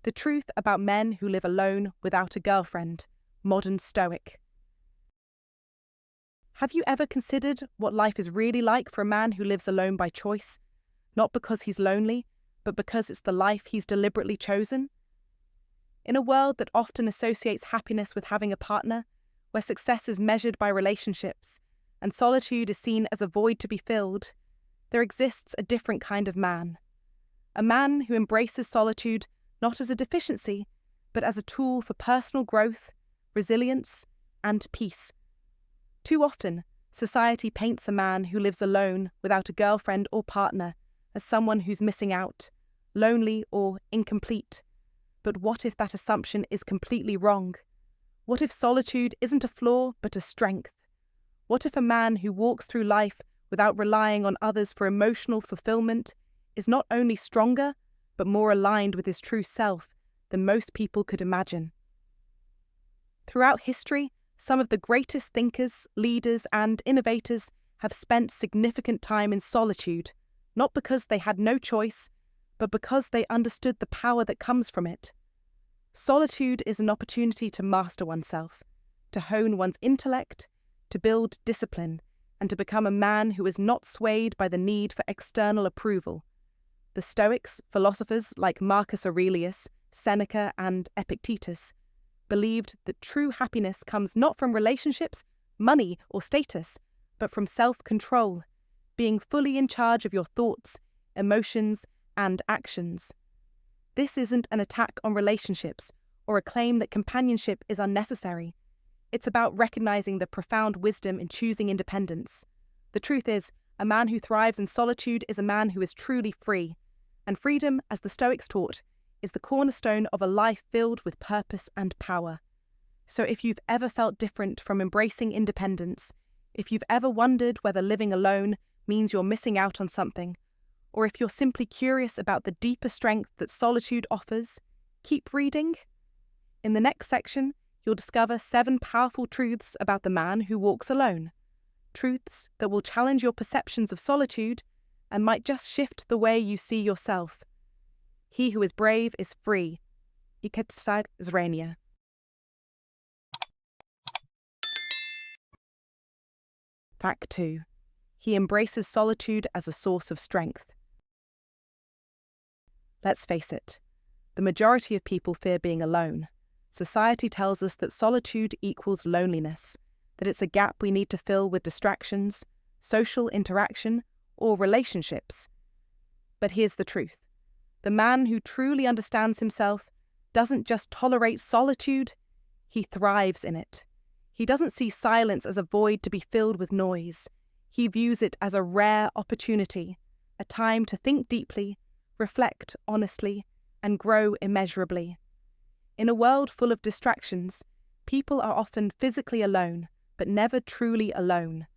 The truth about men who live alone without a girlfriend, modern Stoic. Have you ever considered what life is really like for a man who lives alone by choice? Not because he's lonely, but because it's the life he's deliberately chosen? In a world that often associates happiness with having a partner, where success is measured by relationships, and solitude is seen as a void to be filled, there exists a different kind of man. A man who embraces solitude not as a deficiency, but as a tool for personal growth, resilience, and peace. Too often, society paints a man who lives alone without a girlfriend or partner as someone who's missing out, lonely or incomplete. But what if that assumption is completely wrong? What if solitude isn't a flaw but a strength? What if a man who walks through life without relying on others for emotional fulfillment is not only stronger, but more aligned with his true self than most people could imagine? Throughout history, some of the greatest thinkers, leaders, and innovators have spent significant time in solitude, not because they had no choice, but because they understood the power that comes from it. Solitude is an opportunity to master oneself, to hone one's intellect, to build discipline, and to become a man who is not swayed by the need for external approval. The Stoics, philosophers like Marcus Aurelius, Seneca, and Epictetus, believed that true happiness comes not from relationships, money, or status, but from self-control, being fully in charge of your thoughts, emotions, and actions. This isn't an attack on relationships or a claim that companionship is unnecessary. It's about recognizing the profound wisdom in choosing independence. The truth is, a man who thrives in solitude is a man who is truly free, and freedom, as the Stoics taught, is the cornerstone of a life filled with purpose and power. So if you've ever felt different from embracing independence, if you've ever wondered whether living alone means you're missing out on something, or if you're simply curious about the deeper strength that solitude offers, keep reading. In the next section, you'll discover 7 powerful truths about the man who walks alone. Truths that will challenge your perceptions of solitude and might just shift the way you see yourself. He who is brave is free. Iketzad Zrania. Fact 2. He embraces solitude as a source of strength. Let's face it, the majority of people fear being alone. Society tells us that solitude equals loneliness, that it's a gap we need to fill with distractions, social interaction, or relationships. But here's the truth. The man who truly understands himself doesn't just tolerate solitude, he thrives in it. He doesn't see silence as a void to be filled with noise. He views it as a rare opportunity, a time to think deeply, reflect honestly, and grow immeasurably. In a world full of distractions, people are often physically alone, but never truly alone.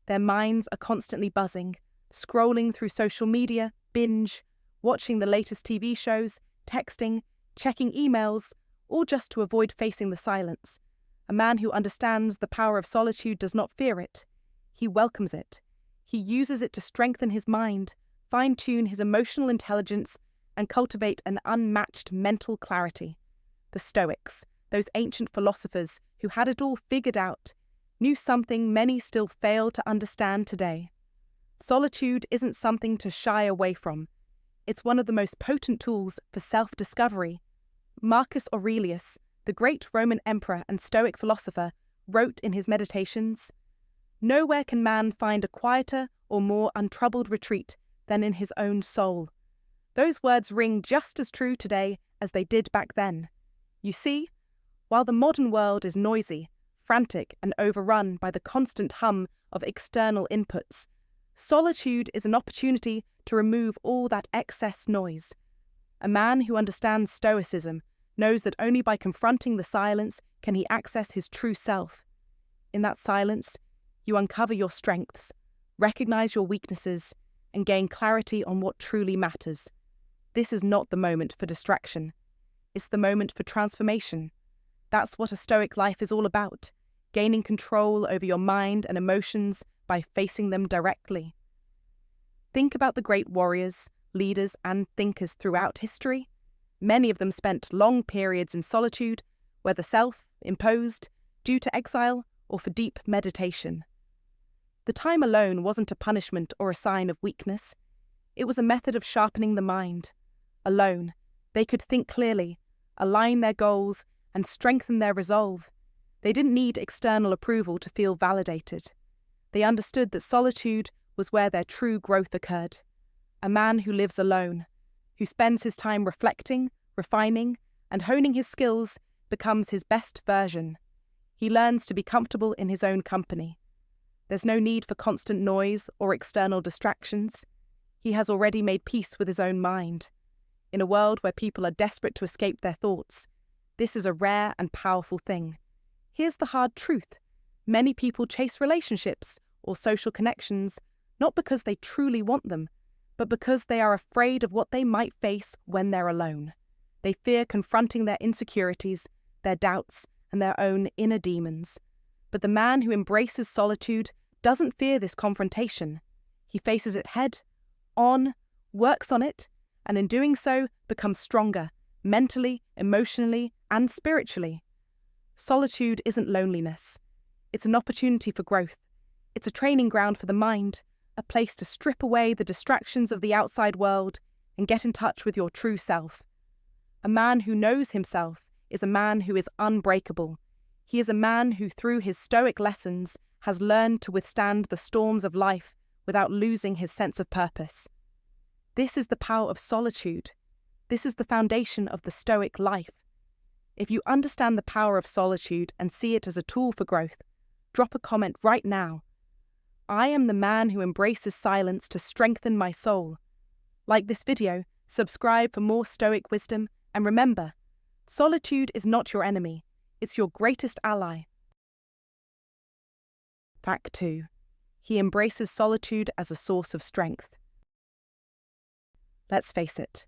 Their minds are constantly buzzing, scrolling through social media, binge, watching the latest TV shows, texting, checking emails, all just to avoid facing the silence. A man who understands the power of solitude does not fear it. He welcomes it. He uses it to strengthen his mind, fine-tune his emotional intelligence, and cultivate an unmatched mental clarity. The Stoics, those ancient philosophers who had it all figured out, knew something many still fail to understand today. Solitude isn't something to shy away from. It's one of the most potent tools for self-discovery. Marcus Aurelius, the great Roman emperor and Stoic philosopher, wrote in his Meditations, "Nowhere can man find a quieter or more untroubled retreat than in his own soul." Those words ring just as true today as they did back then. You see, while the modern world is noisy, frantic, and overrun by the constant hum of external inputs, solitude is an opportunity to remove all that excess noise. A man who understands Stoicism knows that only by confronting the silence can he access his true self. In that silence, you uncover your strengths, recognize your weaknesses, and gain clarity on what truly matters. This is not the moment for distraction. It's the moment for transformation. That's what a Stoic life is all about, gaining control over your mind and emotions by facing them directly. Think about the great warriors, leaders, and thinkers throughout history. Many of them spent long periods in solitude, whether self-imposed, due to exile, or for deep meditation. The time alone wasn't a punishment or a sign of weakness. It was a method of sharpening the mind. Alone, they could think clearly, align their goals, and strengthen their resolve. They didn't need external approval to feel validated. They understood that solitude was where their true growth occurred. A man who lives alone, who spends his time reflecting, refining, and honing his skills, becomes his best version. He learns to be comfortable in his own company. There's no need for constant noise or external distractions. He has already made peace with his own mind. In a world where people are desperate to escape their thoughts, this is a rare and powerful thing. Here's the hard truth. Many people chase relationships or social connections not because they truly want them, but because they are afraid of what they might face when they're alone. They fear confronting their insecurities, their doubts, and their own inner demons. But the man who embraces solitude doesn't fear this confrontation. He faces it head on, works on it, and in doing so becomes stronger, mentally, emotionally, and spiritually. Solitude isn't loneliness. It's an opportunity for growth. It's a training ground for the mind, a place to strip away the distractions of the outside world and get in touch with your true self. A man who knows himself is a man who is unbreakable. He is a man who, through his Stoic lessons, has learned to withstand the storms of life without losing his sense of purpose. This is the power of solitude. This is the foundation of the Stoic life. If you understand the power of solitude and see it as a tool for growth, drop a comment right now. I am the man who embraces silence to strengthen my soul. Like this video, subscribe for more Stoic wisdom, and remember, solitude is not your enemy, it's your greatest ally. Fact 2. He embraces solitude as a source of strength. Let's face it,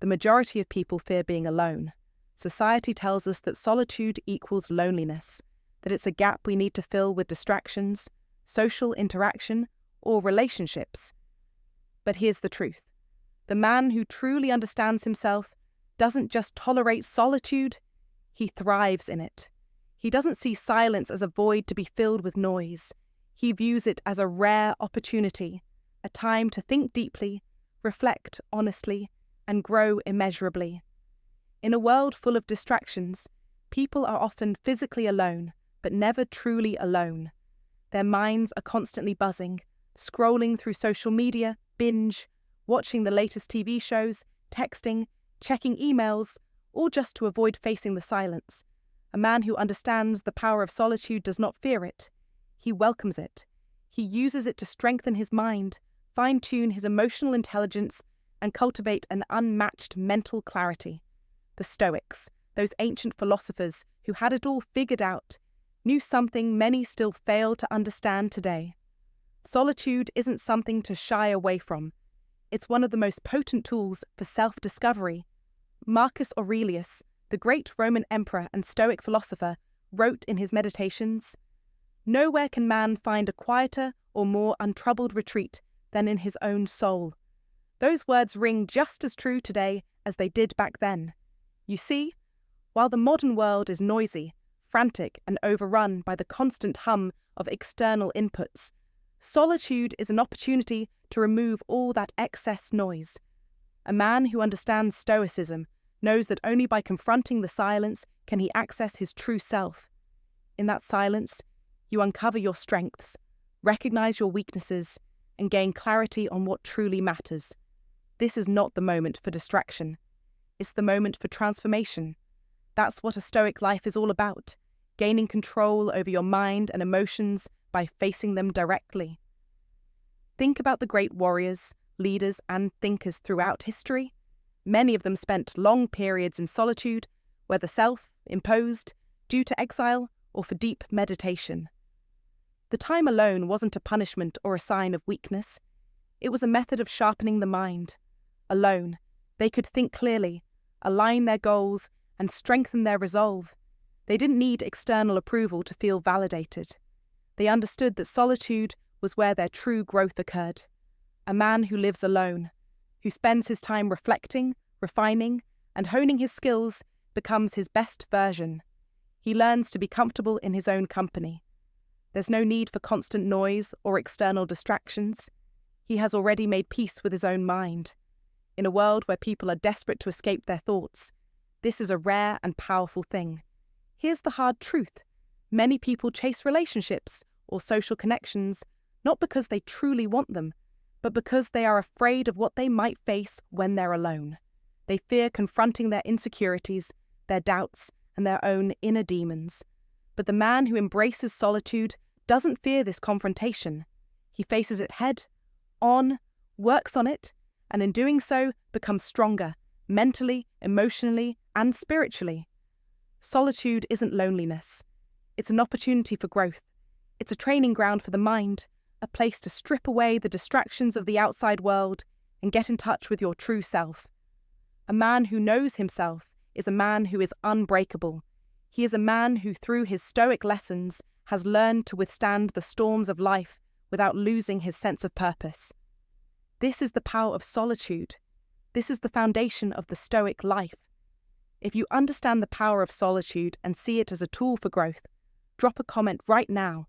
the majority of people fear being alone. Society tells us that solitude equals loneliness, that it's a gap we need to fill with distractions, social interaction, or relationships. But here's the truth. The man who truly understands himself doesn't just tolerate solitude, he thrives in it. He doesn't see silence as a void to be filled with noise. He views it as a rare opportunity, a time to think deeply, reflect honestly, and grow immeasurably. In a world full of distractions, people are often physically alone, but never truly alone. Their minds are constantly buzzing, scrolling through social media, binge, watching the latest TV shows, texting, checking emails, all just to avoid facing the silence. A man who understands the power of solitude does not fear it. He welcomes it. He uses it to strengthen his mind, fine-tune his emotional intelligence, and cultivate an unmatched mental clarity. The Stoics, those ancient philosophers who had it all figured out, knew something many still fail to understand today. Solitude isn't something to shy away from. It's one of the most potent tools for self-discovery. Marcus Aurelius, the great Roman emperor and Stoic philosopher, wrote in his Meditations, "Nowhere can man find a quieter or more untroubled retreat than in his own soul." Those words ring just as true today as they did back then. You see, while the modern world is noisy, frantic, and overrun by the constant hum of external inputs, solitude is an opportunity to remove all that excess noise. A man who understands Stoicism knows that only by confronting the silence can he access his true self. In that silence, you uncover your strengths, recognize your weaknesses, and gain clarity on what truly matters. This is not the moment for distraction. It's the moment for transformation. That's what a Stoic life is all about, gaining control over your mind and emotions by facing them directly. Think about the great warriors, leaders, and thinkers throughout history. Many of them spent long periods in solitude, whether self-imposed, due to exile, or for deep meditation. The time alone wasn't a punishment or a sign of weakness. It was a method of sharpening the mind. Alone, they could think clearly, align their goals, and strengthen their resolve. They didn't need external approval to feel validated. They understood that solitude was where their true growth occurred. A man who lives alone, who spends his time reflecting, refining, and honing his skills becomes his best version. He learns to be comfortable in his own company. There's no need for constant noise or external distractions. He has already made peace with his own mind. In a world where people are desperate to escape their thoughts, this is a rare and powerful thing. Here's the hard truth. Many people chase relationships or social connections not because they truly want them, but because they are afraid of what they might face when they're alone. They fear confronting their insecurities, their doubts, and their own inner demons. But the man who embraces solitude doesn't fear this confrontation. He faces it head on, works on it, and in doing so becomes stronger, mentally, emotionally, and spiritually. Solitude isn't loneliness. It's an opportunity for growth. It's a training ground for the mind, a place to strip away the distractions of the outside world and get in touch with your true self. A man who knows himself is a man who is unbreakable. He is a man who, through his Stoic lessons, has learned to withstand the storms of life without losing his sense of purpose. This is the power of solitude. This is the foundation of the Stoic life. If you understand the power of solitude and see it as a tool for growth, drop a comment right now.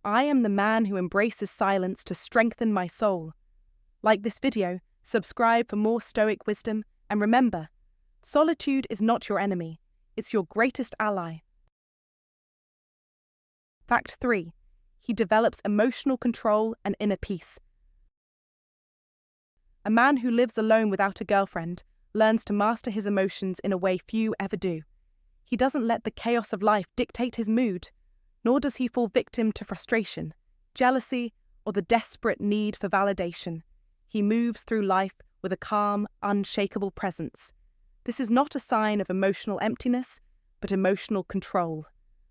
I am the man who embraces silence to strengthen my soul. Like this video, subscribe for more Stoic wisdom, and remember, solitude is not your enemy, it's your greatest ally. Fact 3. He develops emotional control and inner peace. A man who lives alone without a girlfriend learns to master his emotions in a way few ever do. He doesn't let the chaos of life dictate his mood, nor does he fall victim to frustration, jealousy, or the desperate need for validation. He moves through life with a calm, unshakable presence. This is not a sign of emotional emptiness, but emotional control.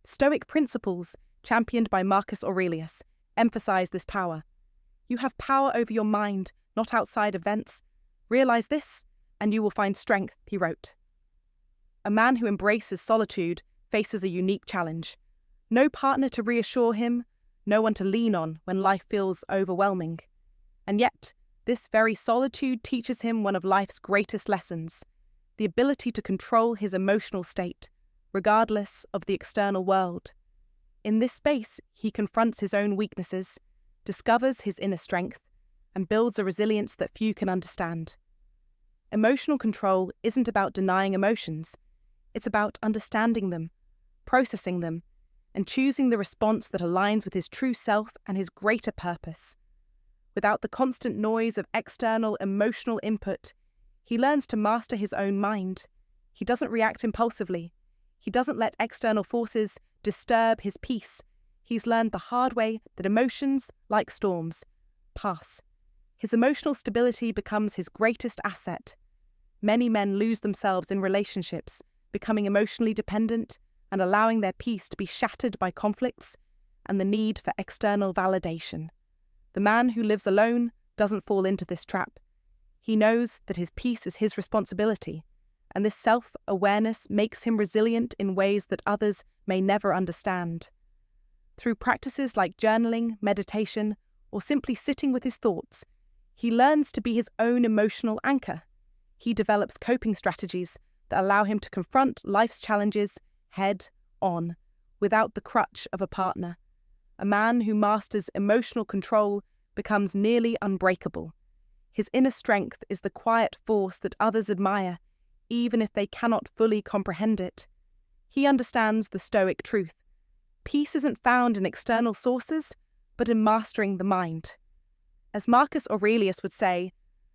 Stoic principles, championed by Marcus Aurelius, emphasize this power. You have power over your mind, not outside events. Realize this, and you will find strength, he wrote. A man who embraces solitude faces a unique challenge. No partner to reassure him, no one to lean on when life feels overwhelming. And yet, this very solitude teaches him one of life's greatest lessons, the ability to control his emotional state, regardless of the external world. In this space, he confronts his own weaknesses, discovers his inner strength, and builds a resilience that few can understand. Emotional control isn't about denying emotions. It's about understanding them, processing them, and choosing the response that aligns with his true self and his greater purpose. Without the constant noise of external emotional input, he learns to master his own mind. He doesn't react impulsively. He doesn't let external forces disturb his peace. He's learned the hard way that emotions, like storms, pass. His emotional stability becomes his greatest asset. Many men lose themselves in relationships, becoming emotionally dependent and allowing their peace to be shattered by conflicts and the need for external validation. The man who lives alone doesn't fall into this trap. He knows that his peace is his responsibility, and this self-awareness makes him resilient in ways that others may never understand. Through practices like journaling, meditation, or simply sitting with his thoughts, he learns to be his own emotional anchor. He develops coping strategies that allow him to confront life's challenges head on, without the crutch of a partner. A man who masters emotional control becomes nearly unbreakable. His inner strength is the quiet force that others admire, even if they cannot fully comprehend it. He understands the Stoic truth. Peace isn't found in external sources, but in mastering the mind. As Marcus Aurelius would say,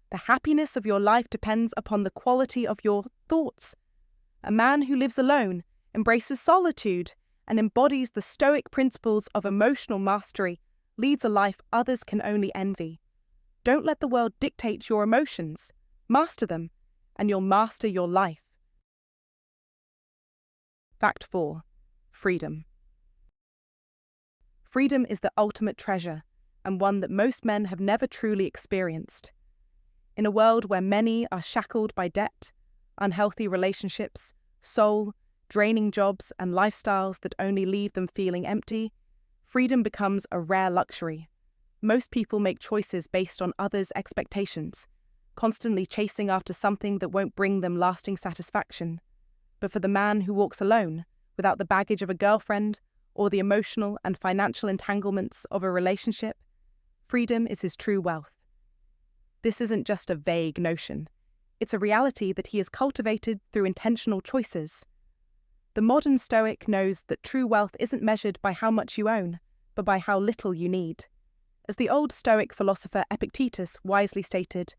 the happiness of your life depends upon the quality of your thoughts. A man who lives alone embraces solitude and embodies the Stoic principles of emotional mastery leads a life others can only envy. Don't let the world dictate your emotions. Master them, and you'll master your life. Fact 4. Freedom. Freedom is the ultimate treasure, and one that most men have never truly experienced. In a world where many are shackled by debt, unhealthy relationships, soul-draining jobs, and lifestyles that only leave them feeling empty, freedom becomes a rare luxury. Most people make choices based on others' expectations, constantly chasing after something that won't bring them lasting satisfaction. But for the man who walks alone, without the baggage of a girlfriend or the emotional and financial entanglements of a relationship, freedom is his true wealth. This isn't just a vague notion. It's a reality that he has cultivated through intentional choices. The modern Stoic knows that true wealth isn't measured by how much you own, but by how little you need. As the old Stoic philosopher Epictetus wisely stated,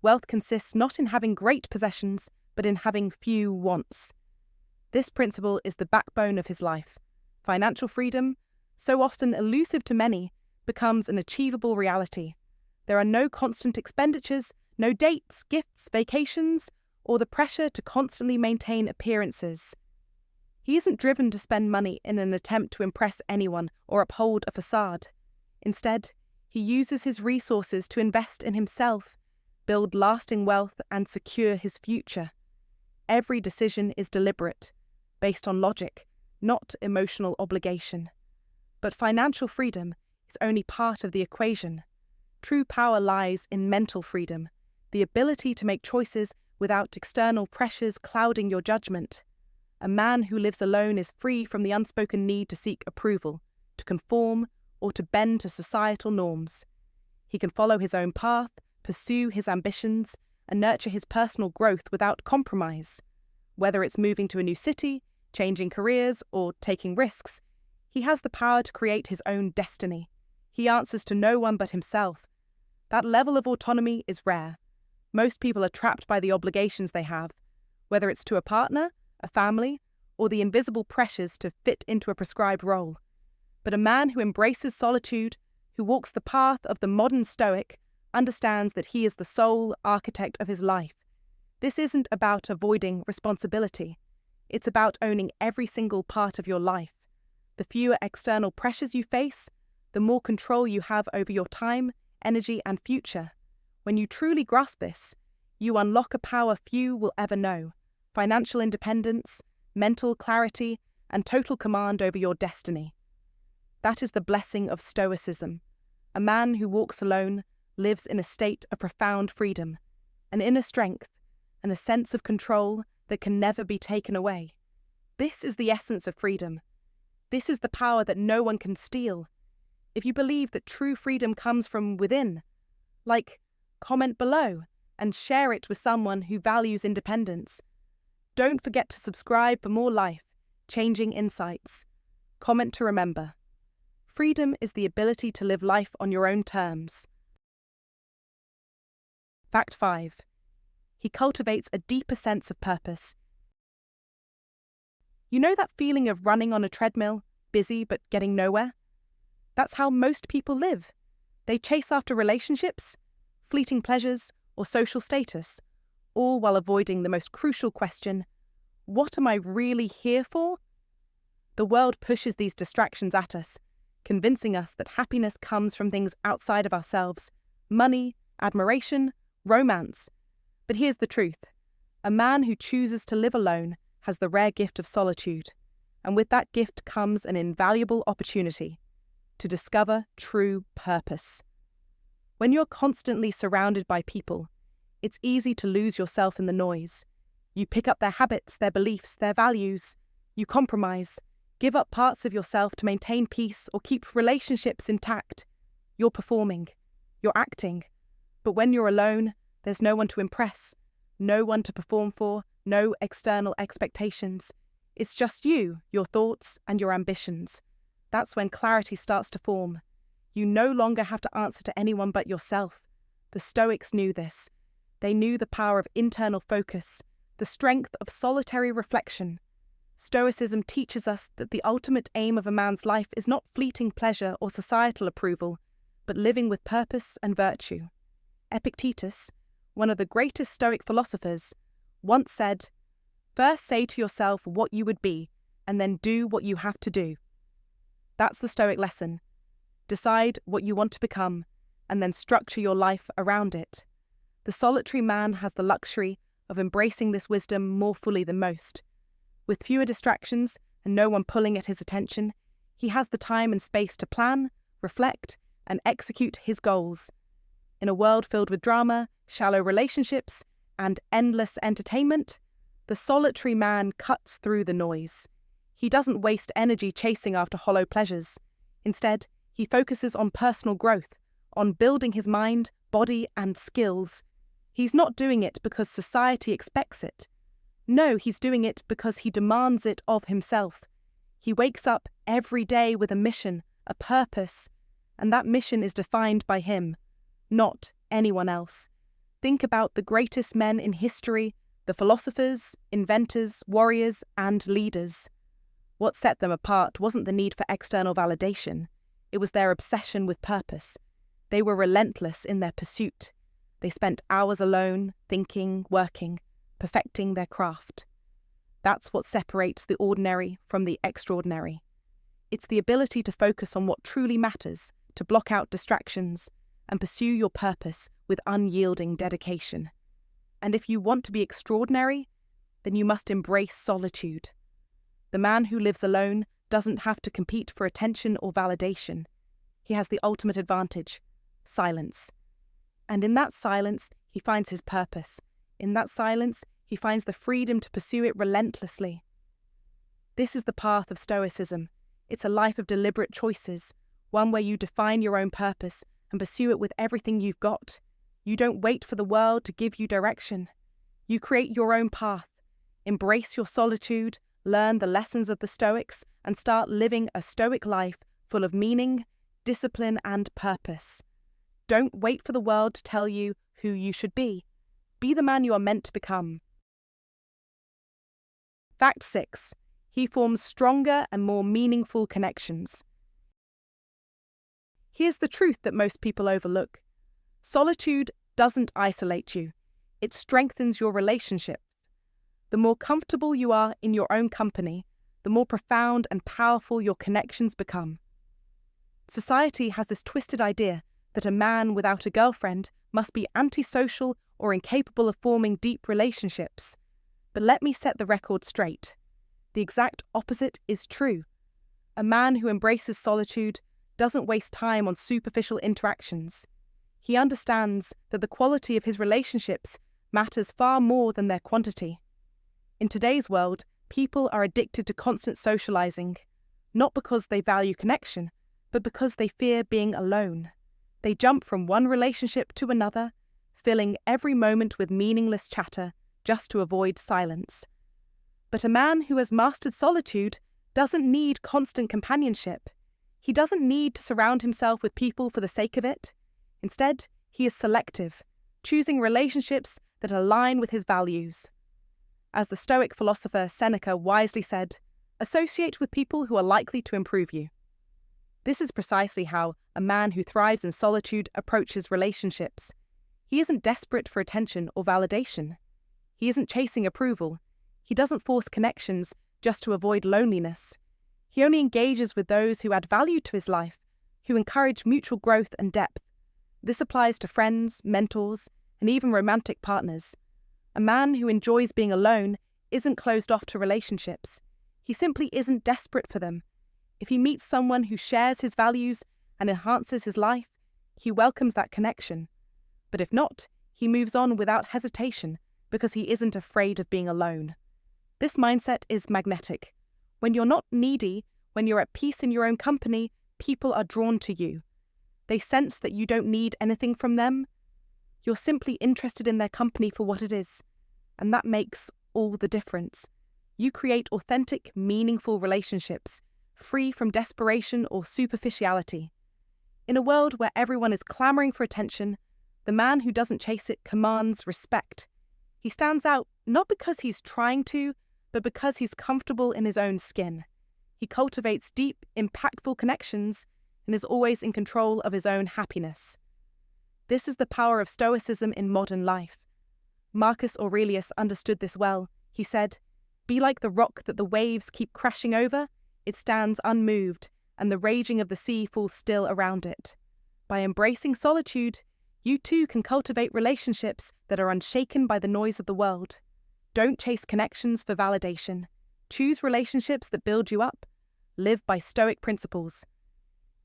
wealth consists not in having great possessions, but in having few wants. This principle is the backbone of his life. Financial freedom, so often elusive to many, becomes an achievable reality. There are no constant expenditures, no dates, gifts, vacations, or the pressure to constantly maintain appearances. He isn't driven to spend money in an attempt to impress anyone or uphold a facade. Instead, he uses his resources to invest in himself, build lasting wealth, and secure his future. Every decision is deliberate, based on logic, not emotional obligation. But financial freedom is only part of the equation. True power lies in mental freedom, the ability to make choices without external pressures clouding your judgment. A man who lives alone is free from the unspoken need to seek approval, to conform, or to bend to societal norms. He can follow his own path, pursue his ambitions, and nurture his personal growth without compromise. Whether it's moving to a new city, changing careers, or taking risks, he has the power to create his own destiny. He answers to no one but himself. That level of autonomy is rare. Most people are trapped by the obligations they have, whether it's to a partner, a family, or the invisible pressures to fit into a prescribed role. But a man who embraces solitude, who walks the path of the modern Stoic, understands that he is the sole architect of his life. This isn't about avoiding responsibility. It's about owning every single part of your life. The fewer external pressures you face, the more control you have over your time, energy, and future. When you truly grasp this, you unlock a power few will ever know: financial independence, mental clarity, and total command over your destiny. That is the blessing of Stoicism. A man who walks alone lives in a state of profound freedom, an inner strength, and a sense of control that can never be taken away. This is the essence of freedom. This is the power that no one can steal. If you believe that true freedom comes from within, comment below and share it with someone who values independence. Don't forget to subscribe for more life-changing insights. Comment to remember. Freedom is the ability to live life on your own terms. Fact 5. He cultivates a deeper sense of purpose. You know that feeling of running on a treadmill, busy but getting nowhere? That's how most people live. They chase after relationships, fleeting pleasures, or social status, all while avoiding the most crucial question: what am I really here for? The world pushes these distractions at us, convincing us that happiness comes from things outside of ourselves: money, admiration, romance. But here's the truth. A man who chooses to live alone has the rare gift of solitude, and with that gift comes an invaluable opportunity to discover true purpose. When you're constantly surrounded by people, it's easy to lose yourself in the noise. You pick up their habits, their beliefs, their values. You compromise, give up parts of yourself to maintain peace or keep relationships intact. You're performing, you're acting. But when you're alone, there's no one to impress, no one to perform for, no external expectations. It's just you, your thoughts, and your ambitions. That's when clarity starts to form. You no longer have to answer to anyone but yourself. The Stoics knew this. They knew the power of internal focus, the strength of solitary reflection. Stoicism teaches us that the ultimate aim of a man's life is not fleeting pleasure or societal approval, but living with purpose and virtue. Epictetus, one of the greatest Stoic philosophers, once said, "First say to yourself what you would be, and then do what you have to do." That's the Stoic lesson. Decide what you want to become, and then structure your life around it. The solitary man has the luxury of embracing this wisdom more fully than most. With fewer distractions and no one pulling at his attention, he has the time and space to plan, reflect, and execute his goals. In a world filled with drama, shallow relationships, and endless entertainment, the solitary man cuts through the noise. He doesn't waste energy chasing after hollow pleasures. Instead, he focuses on personal growth, on building his mind, body, and skills. He's not doing it because society expects it. No, he's doing it because he demands it of himself. He wakes up every day with a mission, a purpose, and that mission is defined by him, not anyone else. Think about the greatest men in history, the philosophers, inventors, warriors, and leaders. What set them apart wasn't the need for external validation. It was their obsession with purpose. They were relentless in their pursuit. They spent hours alone, thinking, working, perfecting their craft. That's what separates the ordinary from the extraordinary. It's the ability to focus on what truly matters, to block out distractions, and pursue your purpose with unyielding dedication. And if you want to be extraordinary, then you must embrace solitude. The man who lives alone doesn't have to compete for attention or validation. He has the ultimate advantage: silence. And in that silence, he finds his purpose. In that silence, he finds the freedom to pursue it relentlessly. This is the path of Stoicism. It's a life of deliberate choices, one where you define your own purpose and pursue it with everything you've got. You don't wait for the world to give you direction. You create your own path. Embrace your solitude, learn the lessons of the Stoics, and start living a Stoic life full of meaning, discipline, and purpose. Don't wait for the world to tell you who you should be. Be the man you are meant to become. Fact 6. He forms stronger and more meaningful connections. Here's the truth that most people overlook. Solitude doesn't isolate you. It strengthens your relationships. The more comfortable you are in your own company, the more profound and powerful your connections become. Society has this twisted idea that a man without a girlfriend must be antisocial or incapable of forming deep relationships. But let me set the record straight. The exact opposite is true. A man who embraces solitude doesn't waste time on superficial interactions. He understands that the quality of his relationships matters far more than their quantity. In today's world, people are addicted to constant socializing, not because they value connection, but because they fear being alone. They jump from one relationship to another, filling every moment with meaningless chatter just to avoid silence. But a man who has mastered solitude doesn't need constant companionship. He doesn't need to surround himself with people for the sake of it. Instead, he is selective, choosing relationships that align with his values. As the Stoic philosopher Seneca wisely said, associate with people who are likely to improve you. This is precisely how a man who thrives in solitude approaches relationships. He isn't desperate for attention or validation. He isn't chasing approval. He doesn't force connections just to avoid loneliness. He only engages with those who add value to his life, who encourage mutual growth and depth. This applies to friends, mentors, and even romantic partners. A man who enjoys being alone isn't closed off to relationships. He simply isn't desperate for them. If he meets someone who shares his values and enhances his life, he welcomes that connection. But if not, he moves on without hesitation because he isn't afraid of being alone. This mindset is magnetic. When you're not needy, when you're at peace in your own company, people are drawn to you. They sense that you don't need anything from them. You're simply interested in their company for what it is, and that makes all the difference. You create authentic, meaningful relationships, free from desperation or superficiality. In a world where everyone is clamoring for attention, the man who doesn't chase it commands respect. He stands out not because he's trying to, but because he's comfortable in his own skin. He cultivates deep, impactful connections and is always in control of his own happiness. This is the power of Stoicism in modern life. Marcus Aurelius understood this well. He said, "Be like the rock that the waves keep crashing over. It stands unmoved, and the raging of the sea falls still around it." By embracing solitude, you too can cultivate relationships that are unshaken by the noise of the world. Don't chase connections for validation. Choose relationships that build you up. Live by Stoic principles.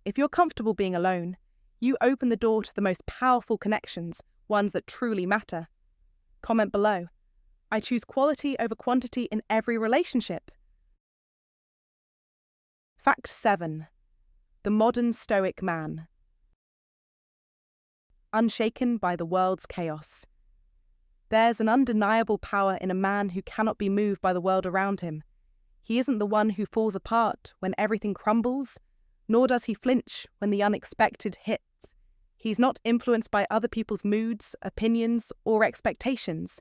If you're comfortable being alone, you open the door to the most powerful connections, ones that truly matter. Comment below. I choose quality over quantity in every relationship. Fact 7. The modern Stoic man. Unshaken by the world's chaos. There's an undeniable power in a man who cannot be moved by the world around him. He isn't the one who falls apart when everything crumbles, nor does he flinch when the unexpected hits. He's not influenced by other people's moods, opinions, or expectations.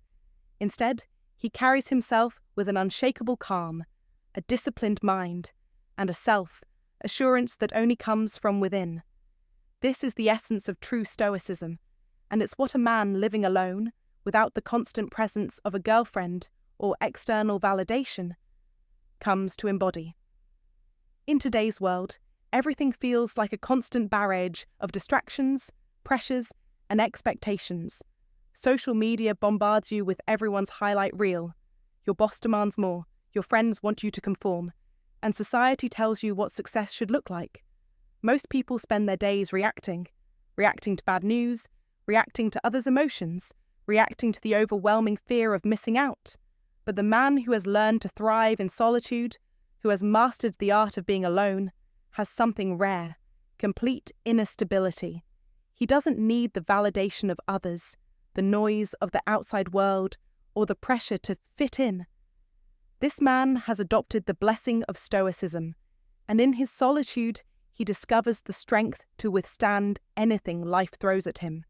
Instead, he carries himself with an unshakable calm, a disciplined mind, and a self-assurance that only comes from within. This is the essence of true Stoicism, and it's what a man living alone, without the constant presence of a girlfriend or external validation, comes to embody. In today's world, everything feels like a constant barrage of distractions, pressures, and expectations. Social media bombards you with everyone's highlight reel. Your boss demands more, your friends want you to conform, and society tells you what success should look like. Most people spend their days reacting to bad news, reacting to others' emotions, reacting to the overwhelming fear of missing out. But the man who has learned to thrive in solitude, who has mastered the art of being alone, has something rare, complete inner stability. He doesn't need the validation of others, the noise of the outside world, or the pressure to fit in. This man has adopted the blessing of Stoicism, and in his solitude, he discovers the strength to withstand anything life throws at him.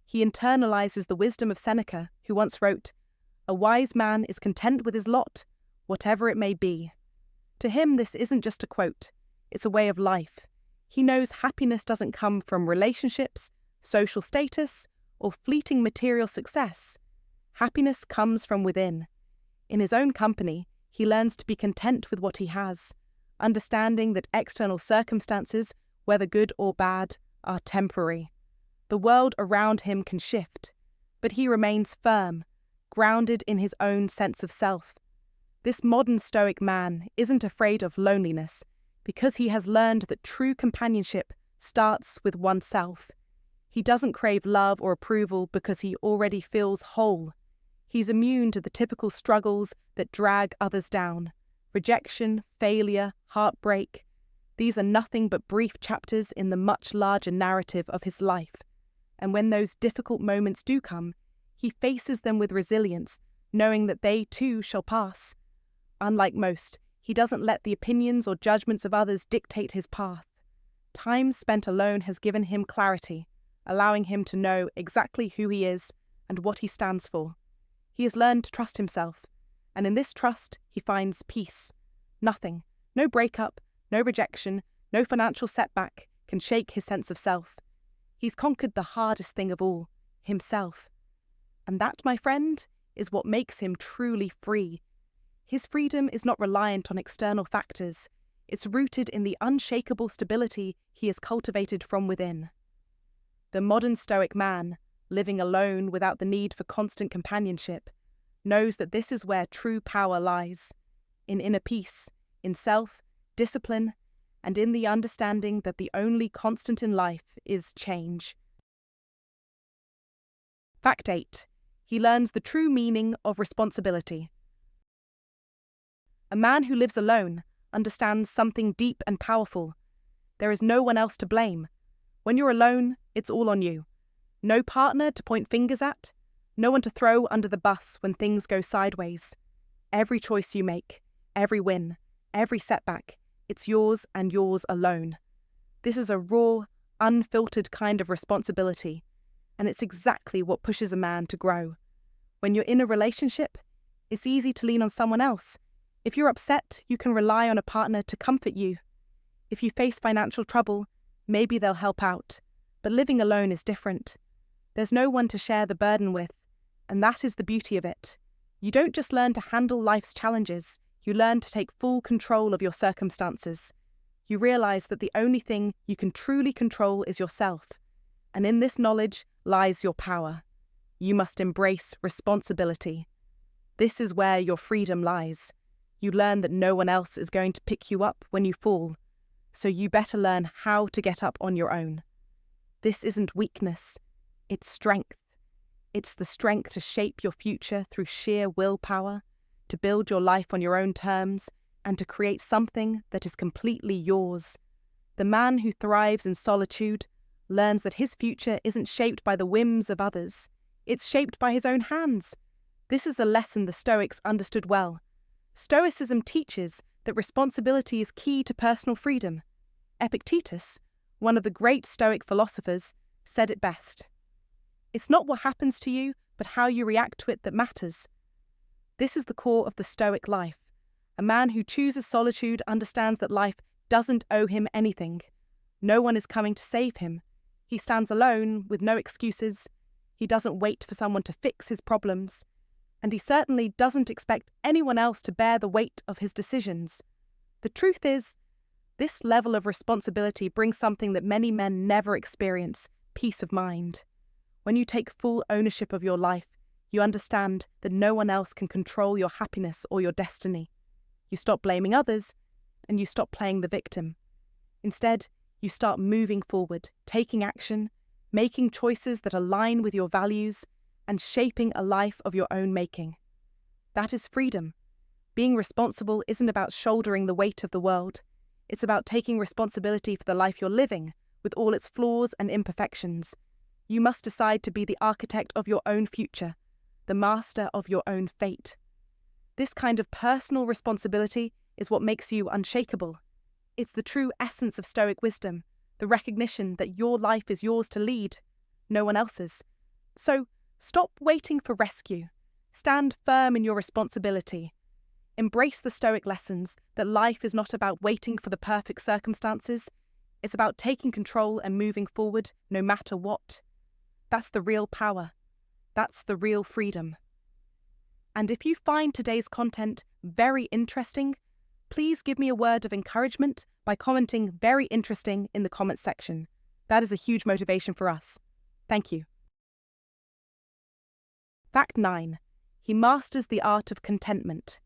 He internalizes the wisdom of Seneca, who once wrote, "A wise man is content with his lot, whatever it may be." To him, this isn't just a quote, it's a way of life. He knows happiness doesn't come from relationships, social status, or fleeting material success. Happiness comes from within. In his own company, he learns to be content with what he has, understanding that external circumstances, whether good or bad, are temporary. The world around him can shift, but he remains firm, grounded in his own sense of self. This modern Stoic man isn't afraid of loneliness because he has learned that true companionship starts with oneself. He doesn't crave love or approval because he already feels whole. He's immune to the typical struggles that drag others down. Rejection, failure, heartbreak. These are nothing but brief chapters in the much larger narrative of his life. And when those difficult moments do come, he faces them with resilience, knowing that they too shall pass. Unlike most, he doesn't let the opinions or judgments of others dictate his path. Time spent alone has given him clarity, allowing him to know exactly who he is and what he stands for. He has learned to trust himself, and in this trust he finds peace. Nothing, no breakup, no rejection, no financial setback can shake his sense of self. He's conquered the hardest thing of all, himself. And that, my friend, is what makes him truly free. His freedom is not reliant on external factors. It's rooted in the unshakable stability he has cultivated from within. The modern Stoic man, living alone without the need for constant companionship, knows that this is where true power lies, in inner peace, in self, discipline, and in the understanding that the only constant in life is change. Fact 8. He learns the true meaning of responsibility. A man who lives alone understands something deep and powerful. There is no one else to blame. When you're alone, it's all on you. No partner to point fingers at, no one to throw under the bus when things go sideways. Every choice you make, every win, every setback, it's yours and yours alone. This is a raw, unfiltered kind of responsibility, and it's exactly what pushes a man to grow. When you're in a relationship, it's easy to lean on someone else. If you're upset, you can rely on a partner to comfort you. If you face financial trouble, maybe they'll help out. But living alone is different. There's no one to share the burden with, and that is the beauty of it. You don't just learn to handle life's challenges, you learn to take full control of your circumstances. You realize that the only thing you can truly control is yourself, and in this knowledge lies your power. You must embrace responsibility. This is where your freedom lies. You learn that no one else is going to pick you up when you fall, so you better learn how to get up on your own. This isn't weakness, it's strength. It's the strength to shape your future through sheer willpower, to build your life on your own terms, and to create something that is completely yours. The man who thrives in solitude learns that his future isn't shaped by the whims of others. It's shaped by his own hands. This is a lesson the Stoics understood well. Stoicism teaches that responsibility is key to personal freedom. Epictetus, one of the great Stoic philosophers, said it best. It's not what happens to you, but how you react to it that matters. This is the core of the Stoic life. A man who chooses solitude understands that life doesn't owe him anything. No one is coming to save him. He stands alone with no excuses. He doesn't wait for someone to fix his problems. And he certainly doesn't expect anyone else to bear the weight of his decisions. The truth is, this level of responsibility brings something that many men never experience: peace of mind. When you take full ownership of your life, you understand that no one else can control your happiness or your destiny. You stop blaming others, and you stop playing the victim. Instead, you start moving forward, taking action, making choices that align with your values, and shaping a life of your own making. That is freedom. Being responsible isn't about shouldering the weight of the world. It's about taking responsibility for the life you're living, with all its flaws and imperfections. You must decide to be the architect of your own future, the master of your own fate. This kind of personal responsibility is what makes you unshakable. It's the true essence of Stoic wisdom, the recognition that your life is yours to lead, no one else's. So, stop waiting for rescue. Stand firm in your responsibility. Embrace the Stoic lessons that life is not about waiting for the perfect circumstances. It's about taking control and moving forward no matter what. That's the real power. That's the real freedom. And if you find today's content very interesting, please give me a word of encouragement by commenting "very interesting" in the comments section. That is a huge motivation for us. Thank you. Fact 9. He masters the art of contentment.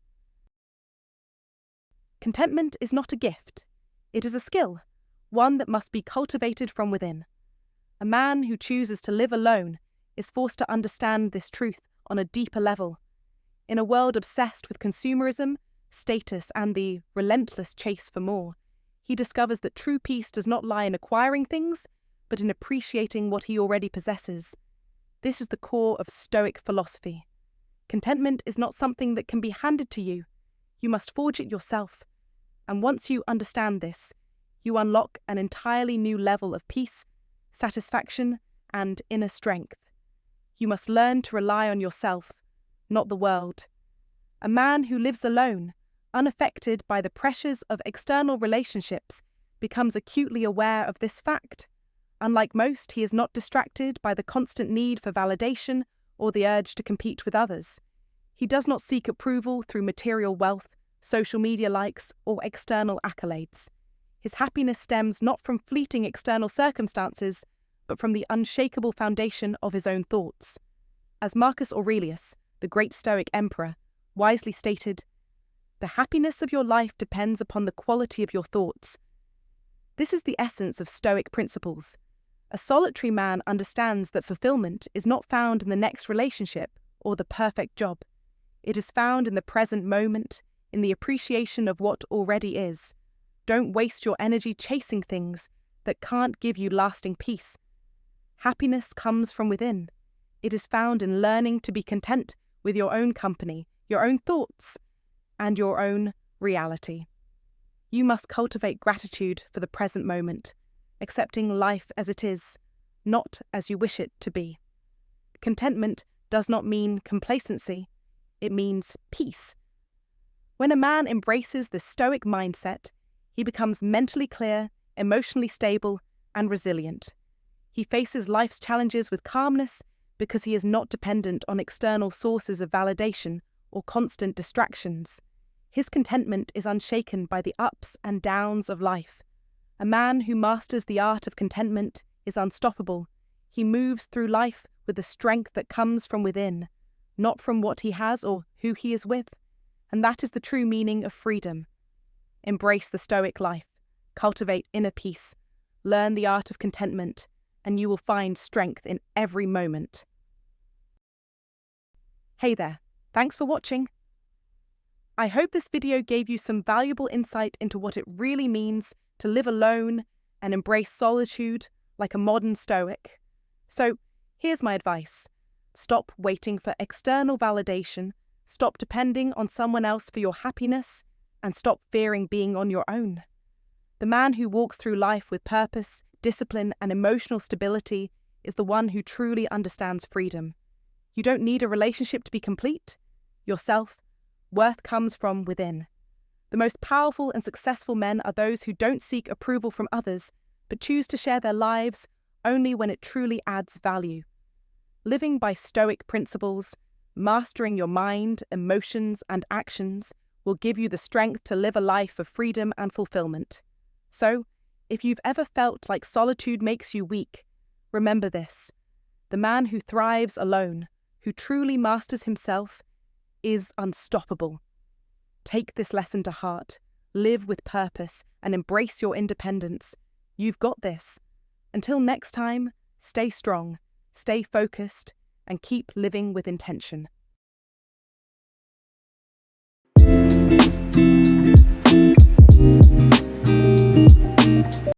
Contentment is not a gift. It is a skill, one that must be cultivated from within. A man who chooses to live alone is forced to understand this truth on a deeper level. In a world obsessed with consumerism, status, and the relentless chase for more, he discovers that true peace does not lie in acquiring things, but in appreciating what he already possesses. This is the core of Stoic philosophy. Contentment is not something that can be handed to you. You must forge it yourself. And once you understand this, you unlock an entirely new level of peace, satisfaction, and inner strength. You must learn to rely on yourself, not the world. A man who lives alone, unaffected by the pressures of external relationships, becomes acutely aware of this fact. Unlike most, he is not distracted by the constant need for validation or the urge to compete with others. He does not seek approval through material wealth, social media likes, or external accolades. His happiness stems not from fleeting external circumstances, but from the unshakable foundation of his own thoughts. As Marcus Aurelius, the great Stoic emperor, wisely stated, "The happiness of your life depends upon the quality of your thoughts." This is the essence of Stoic principles. A solitary man understands that fulfillment is not found in the next relationship or the perfect job. It is found in the present moment, in the appreciation of what already is. Don't waste your energy chasing things that can't give you lasting peace. Happiness comes from within. It is found in learning to be content with your own company, your own thoughts, and your own reality. You must cultivate gratitude for the present moment, accepting life as it is, not as you wish it to be. Contentment does not mean complacency, it means peace. When a man embraces the Stoic mindset, he becomes mentally clear, emotionally stable, and resilient. He faces life's challenges with calmness because he is not dependent on external sources of validation or constant distractions. His contentment is unshaken by the ups and downs of life. A man who masters the art of contentment is unstoppable. He moves through life with the strength that comes from within, not from what he has or who he is with. And that is the true meaning of freedom. Embrace the Stoic life, cultivate inner peace, learn the art of contentment, and you will find strength in every moment. Hey there, thanks for watching. I hope this video gave you some valuable insight into what it really means to live alone and embrace solitude like a modern Stoic. So, here's my advice. Stop waiting for external validation, stop depending on someone else for your happiness, and stop fearing being on your own. The man who walks through life with purpose, discipline, and emotional stability is the one who truly understands freedom. You don't need a relationship to be complete. Your self-worth comes from within. The most powerful and successful men are those who don't seek approval from others, but choose to share their lives only when it truly adds value. Living by Stoic principles, mastering your mind, emotions, and actions will give you the strength to live a life of freedom and fulfillment. So, if you've ever felt like solitude makes you weak, remember this. The man who thrives alone, who truly masters himself, is unstoppable. Take this lesson to heart, live with purpose, and embrace your independence. You've got this. Until next time, stay strong, stay focused, and keep living with intention.